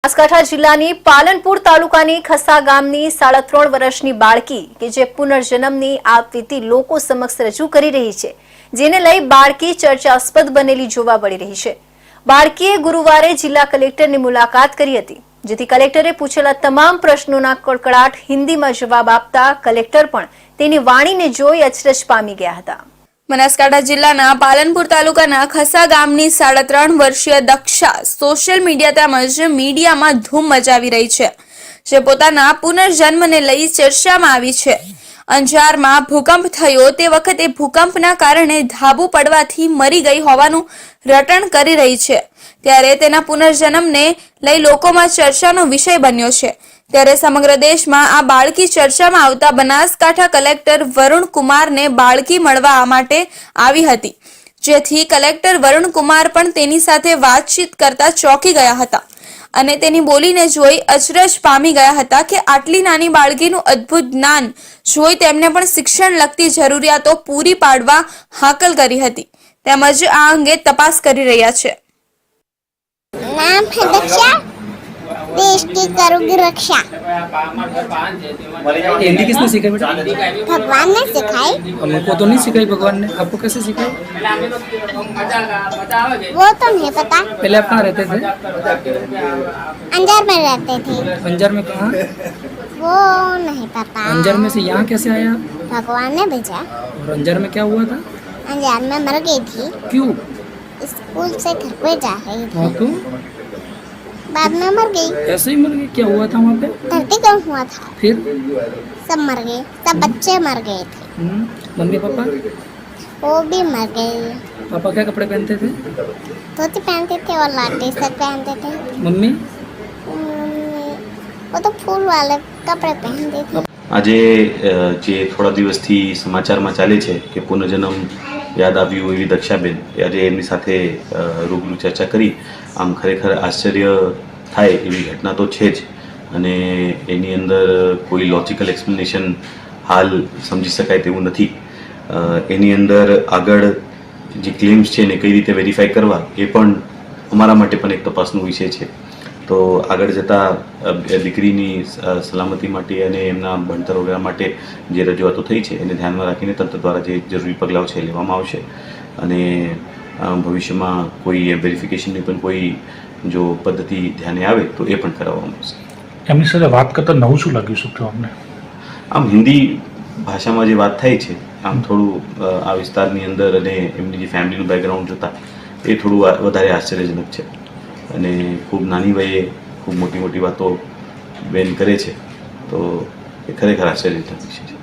બનાસકાંઠા જિલ્લાની પાલનપુર તાલુકાની ખસા ગામની 3.5 વર્ષની બાળકી કે જે પુનર્જન્મની આપવીતી લોકો સમક્ષ રજૂ કરી રહી છે, જેને લઈ બાળકી ચર્ચાસ્પદ બનેલી જોવા મળી રહી છે। બાળકીએ ગુરુવારે જિલ્લા કલેક્ટરની મુલાકાત કરી હતી, જેથી કલેક્ટરે પૂછેલા તમામ પ્રશ્નોના કડકડાટ હિન્દીમાં જવાબ આપતા કલેક્ટર પણ તેની વાણીને જોઈ અચરજ પામી ગયા હતા। બનાસકાંઠા જિલ્લાના પાલનપુર તાલુકાના ખસા ગામની 3.5 વર્ષીય દક્ષા સોશિયલ મીડિયા તેમજ મીડિયામાં ધૂમ મચાવી રહી છે, જે પોતાના પુનર્જન્મને લઈ ચર્ચામાં આવી છે। અંજારમાં ભૂકંપ થયો તે વખતે ભૂકંપના કારણે ધાબુ પડવાથી મરી ગઈ હોવાનું રટણ કરી રહી છે, ત્યારે તેના પુનર્જન્મને લઈ લોકોમાં ચર્ચાનો વિષય બન્યો છે। ત્યારે સમગ્ર દેશમાં આ બાળકી ચર્ચામાં આવતા બનાસકાંઠા કલેક્ટર વરુણ કુમારને બાળકી મળવા માટે આવી હતી, જેથી કલેક્ટર વરુણ કુમાર પણ તેની સાથે વાતચીત કરતા ચોંકી ગયા હતા અને તેની બોલીને જોઈ અચરજ પામી ગયા હતા કે આટલી નાની બાળકીનું અદ્ભુત જ્ઞાન જોઈ તેમને પણ શિક્ષણ લગતી જરૂરિયાતો પૂરી પાડવા હાકલ કરી હતી, તેમજ આ અંગે તપાસ કરી રહ્યા છે। नाम है दक्षा, देश की करूंगी रक्षा। हिंदी किसने सिखाई बेटा? भगवान ने सिखाई। हमको तो नहीं सिखाई भगवान ने, आपको कैसे सिखाई? वो तो नहीं पता। पहले आप कहाँ रहते थे? अंजार में रहते थे। अंजार में कहाँ? वो नहीं पता। अंजार में से यहाँ कैसे आया? भगवान ने भेजा। और अंजार में क्या हुआ था? अंजार में मर गई थी। क्यों? स्कूल से घर पे जा रही थी, हाँ तो बाद में मर गई। ऐसे ही मर गई? क्या हुआ था वहाँ पे? धरतीकंप हुआ था, फिर सब मर गए, सब बच्चे मर गए थे। Mummy papa? वो भी मर गए। पापा क्या कपड़े पहनते थे? धोती पहनते थे और टी शर्ट पहनते थे। मम्मी? वो तो फूल वाले कपड़े पहनते थे। આજે જે થોડા દિવસથી સમાચારમાં ચાલે છે કે પુનર્જન્મ યાદ આવ્યું એવી દક્ષાબેન, આજે એમની સાથે રૂબરૂ ચર્ચા કરી। આમ ખરેખર આશ્ચર્ય થાય એવી ઘટના તો છે જ, અને એની અંદર કોઈ લોજિકલ એક્સપ્લેનેશન હાલ સમજી શકાય તેવું નથી। એની અંદર આગળ જે ક્લેમ્સ છે એને કઈ રીતે વેરીફાઈ કરવા એ પણ અમારા માટે પણ એક તપાસનો વિષય છે। તો આગળ જતાં દીકરીની સલામતી માટે અને એમના ભણતર વગેરે માટે જે રજૂઆતો થઈ છે એને ધ્યાનમાં રાખીને તંત્ર દ્વારા જે જરૂરી પગલાઓ છે લેવામાં આવશે, અને ભવિષ્યમાં કોઈ વેરિફિકેશનની પણ કોઈ જો પદ્ધતિ ધ્યાને આવે તો એ પણ કરાવવામાં આવશે। એમની સાથે વાત કરતા નવું શું લાગ્યું શું અમને? આમ હિન્દી ભાષામાં જે વાત થાય છે, આમ થોડું આ વિસ્તારની અંદર અને એમની જે ફેમિલીનું બેકગ્રાઉન્ડ જોતાં એ થોડું વધારે આશ્ચર્યજનક છે, અને ખૂબ નાની વયે ખૂબ મોટી મોટી વાતો બેન કરે છે, તો એ ખરેખર આશ્ચર્યજનક વિષય છે।